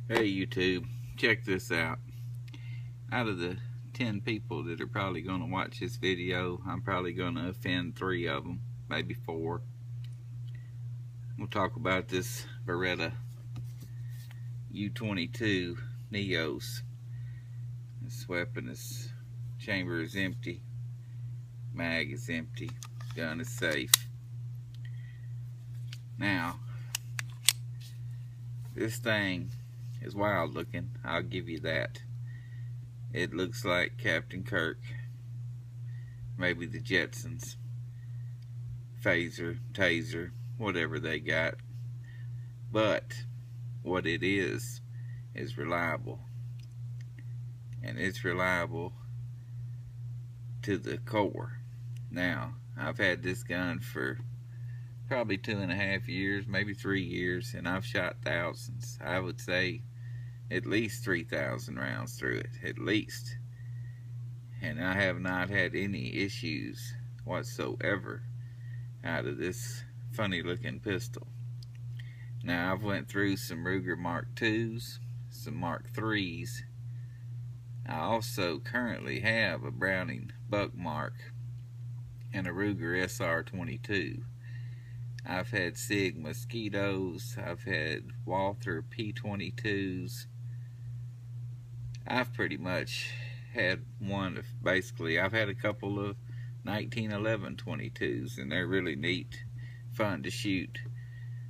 Hey YouTube, check this out. Out of the 10 people that are probably going to watch this video, I'm probably going to offend 3 of them, maybe 4. We'll talk about this Beretta u22 Neos. This weapon is, chamber is empty, mag is empty, gun is safe. Now, this thing is wild looking, I'll give you that. It looks like Captain Kirk, maybe the Jetsons, phaser, taser, whatever they got. But what it is reliable. And it's reliable to the core. Now, I've had this gun for probably 2.5 years, maybe 3 years, and I've shot thousands. I would say at least 3,000 rounds through it, at least. And I have not had any issues whatsoever out of this funny looking pistol. Now, I've went through some Ruger Mark IIs, some Mark IIIs. I also currently have a Browning Buck Mark and a Ruger SR22. I've had Sig Mosquitoes, I've had Walther P22s. I've pretty much had one of, basically, I've had a couple of 1911 22s, and they're really neat, fun to shoot.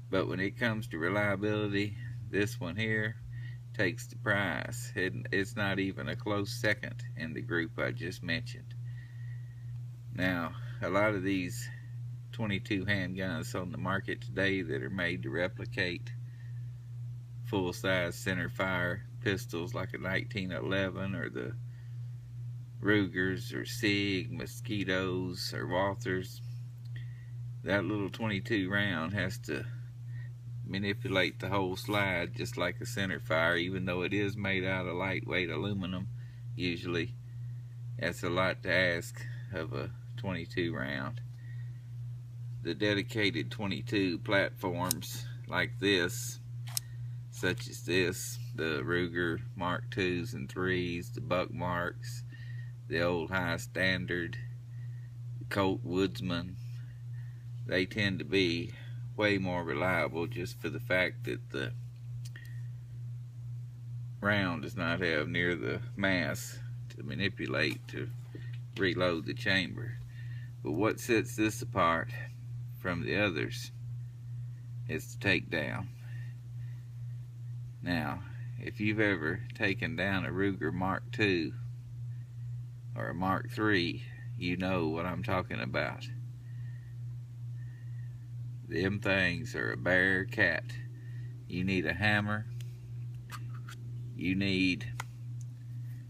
But when it comes to reliability, this one here takes the prize. It's not even a close second in the group I just mentioned. Now, a lot of these 22 handguns on the market today that are made to replicate full-size center fire pistols like a 1911 or the Rugers or Sig Mosquitoes or Walthers, that little 22 round has to manipulate the whole slide just like a center fire, even though it is made out of lightweight aluminum. Usually that's a lot to ask of a 22 round. The dedicated 22 platforms like this, such as this, the Ruger Mark IIs and IIIs, the Buck Marks, the old high standard, the Colt Woodsman, they tend to be way more reliable just for the fact that the round does not have near the mass to manipulate to reload the chamber. But what sets this apart from the others is the takedown. Now, if you've ever taken down a Ruger Mark II or a Mark III, you know what I'm talking about. Them things are a bear cat. You need a hammer, you need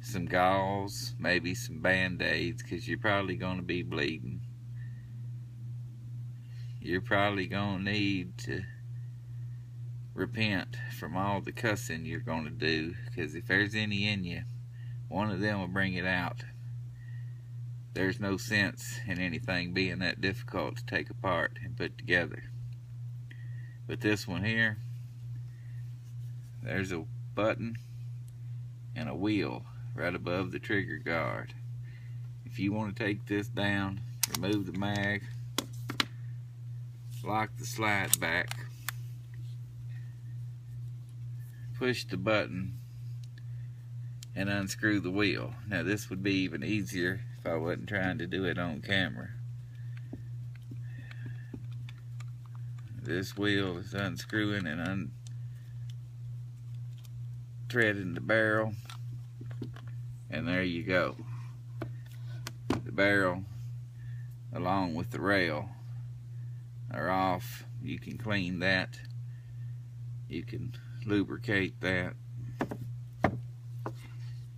some gauze, maybe some band-aids, because you're probably going to be bleeding. You're probably going to need to repent from all the cussing you're going to do, because if there's any in you, one of them will bring it out. There's no sense in anything being that difficult to take apart and put together. But this one here, there's a button and a wheel right above the trigger guard. If you want to take this down, remove the mag, lock the slide back, push the button, and unscrew the wheel. Now, this would be even easier if I wasn't trying to do it on camera. This wheel is unscrewing and threading the barrel, and there you go. The barrel along with the rail are off. You can clean that, you can lubricate that.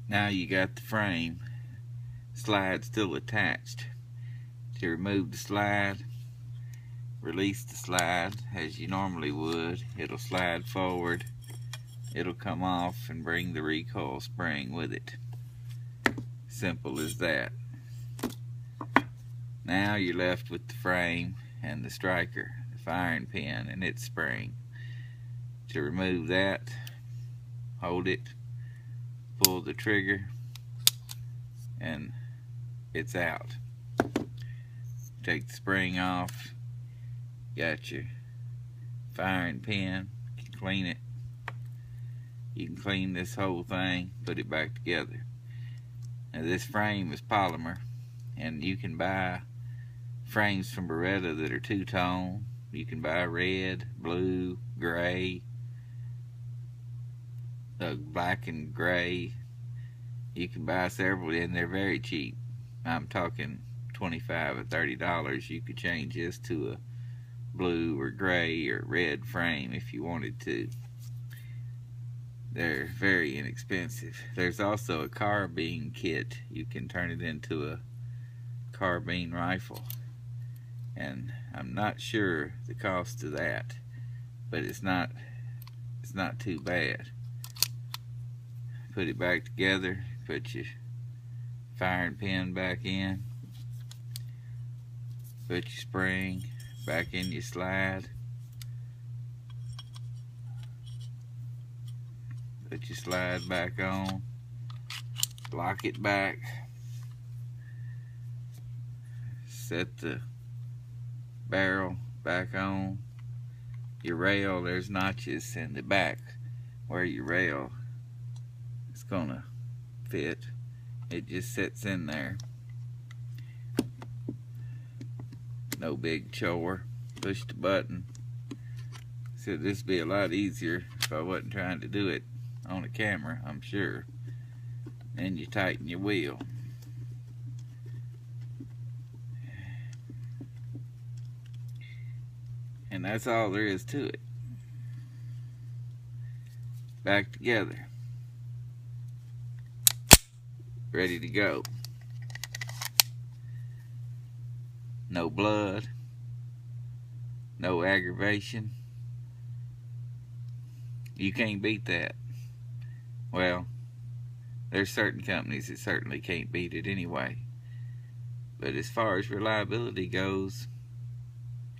Now you got the frame slide still attached. To remove the slide, release the slide as you normally would. It'll slide forward, it'll come off and bring the recoil spring with it. Simple as that. Now you're left with the frame and the striker, the firing pin and its spring. To remove that, hold it, pull the trigger, and it's out. Take the spring off, got your firing pin, clean it. You can clean this whole thing, put it back together. Now this frame is polymer, and you can buy frames from Beretta that are two-tone. You can buy red, blue, gray, black and gray. You can buy several, and they're very cheap. I'm talking $25 or $30. You could change this to a blue or gray or red frame if you wanted to. They're very inexpensive. There's also a carbine kit. You can turn it into a carbine rifle, and I'm not sure the cost of that, but it's not too bad. Put it back together, put your firing pin back in, put your spring back in your slide, put your slide back on, lock it back, set the barrel back on. Your rail, there's notches in the back where your rail is gonna fit. It just sits in there. No big chore. Push the button. So this would be a lot easier if I wasn't trying to do it on a camera, I'm sure. Then you tighten your wheel. And that's all there is to it. Back together. Ready to go. No blood. No aggravation. You can't beat that. Well, there's certain companies that certainly can't beat it anyway. But as far as reliability goes,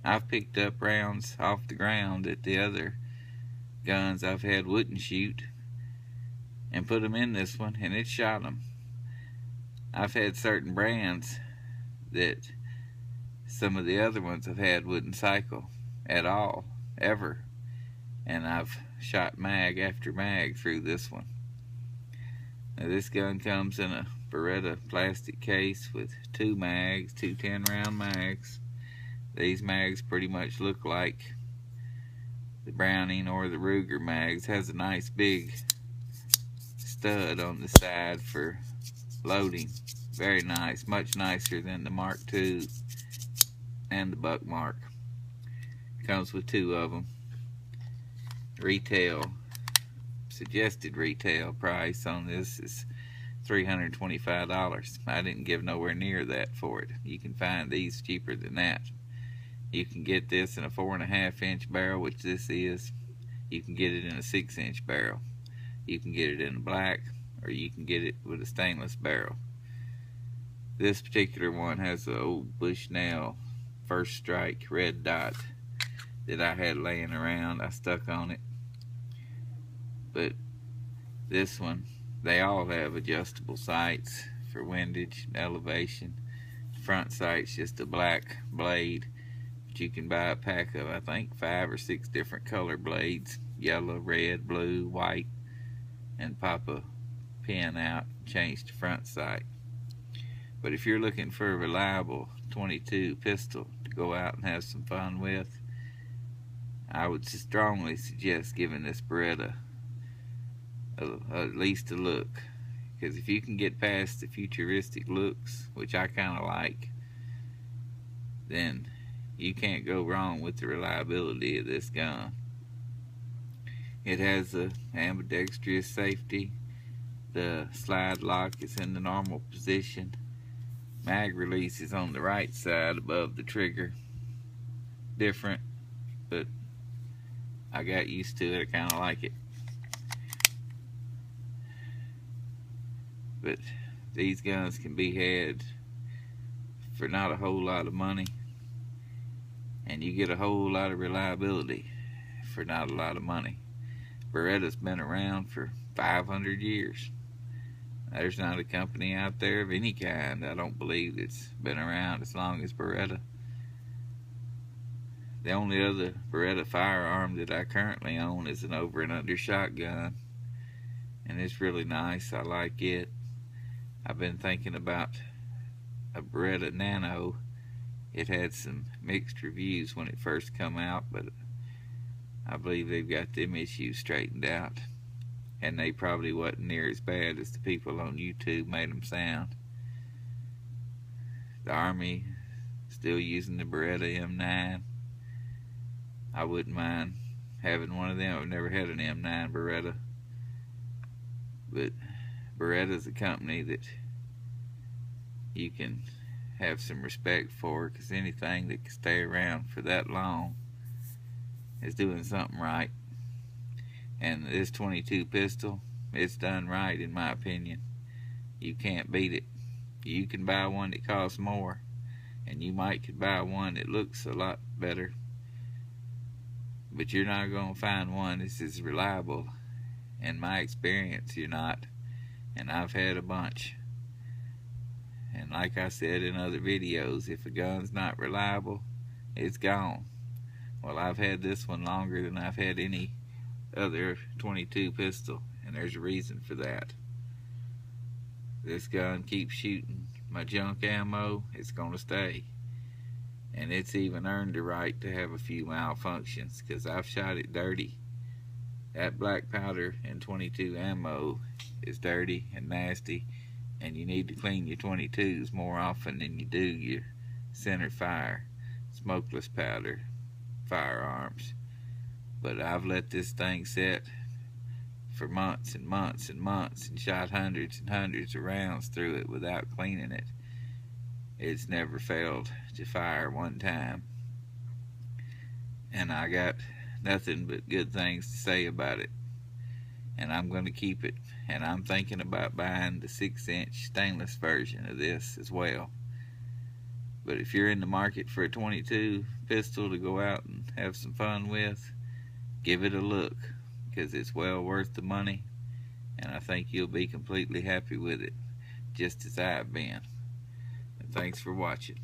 I've picked up rounds off the ground that the other guns I've had wouldn't shoot, and put them in this one, and it shot them. I've had certain brands that some of the other ones I've had wouldn't cycle at all, ever. And I've shot mag after mag through this one. Now this gun comes in a Beretta plastic case with two mags, two 10-round mags. These mags pretty much look like the Browning or the Ruger mags. Has a nice big stud on the side for loading. Very nice, much nicer than the Mark II and the Buck Mark. Comes with two of them. Retail, suggested retail price on this is $325. I didn't give nowhere near that for it. You can find these cheaper than that. You can get this in a 4.5-inch barrel, which this is. You can get it in a 6-inch barrel. You can get it in black, or you can get it with a stainless barrel. This particular one has an old Bushnell First Strike red dot that I had laying around. I stuck on it. But this one, they all have adjustable sights for windage and elevation. The front sight's just a black blade. But you can buy a pack of, I think, 5 or 6 different color blades. Yellow, red, blue, white. And pop a pin out and change the front sight. But if you're looking for a reliable 22 pistol to go out and have some fun with, I would strongly suggest giving this Beretta at least a look. Because if you can get past the futuristic looks, which I kind of like, then you can't go wrong with the reliability of this gun. It has a ambidextrous safety. The slide lock is in the normal position. Mag release is on the right side above the trigger. Different, but I got used to it. I kind of like it. But these guns can be had for not a whole lot of money, and you get a whole lot of reliability for not a lot of money. Beretta's been around for 500 years. There's not a company out there of any kind, I don't believe, that's been around as long as Beretta. The only other Beretta firearm that I currently own is an over and under shotgun, and it's really nice. I like it. I've been thinking about a Beretta Nano. It had some mixed reviews when it first come out, but I believe they've got them issues straightened out, and they probably wasn't near as bad as the people on YouTube made them sound. The Army still using the Beretta M9. I wouldn't mind having one of them. I've never had an M9 Beretta, but Beretta's a company that you can have some respect for, because anything that can stay around for that long is doing something right. And this 22 pistol, it's done right in my opinion. You can't beat it. You can buy one that costs more, and you might could buy one that looks a lot better, but you're not going to find one that's as reliable. In my experience, you're not. And I've had a bunch. And like I said in other videos, if a gun's not reliable, it's gone. Well, I've had this one longer than I've had any other 22 pistol, and there's a reason for that. This gun keeps shooting my junk ammo. It's going to stay. And it's even earned the right to have a few malfunctions, because I've shot it dirty. That black powder in 22 ammo is dirty and nasty, and you need to clean your 22s more often than you do your center fire, smokeless powder firearms. But I've let this thing sit for months and months and months and shot hundreds and hundreds of rounds through it without cleaning it. It's never failed to fire one time, and I got nothing but good things to say about it, and I'm going to keep it. And I'm thinking about buying the 6-inch stainless version of this as well. But if you're in the market for a 22 pistol to go out and have some fun with, give it a look, because it's well worth the money, and I think you'll be completely happy with it, just as I've been. And thanks for watching.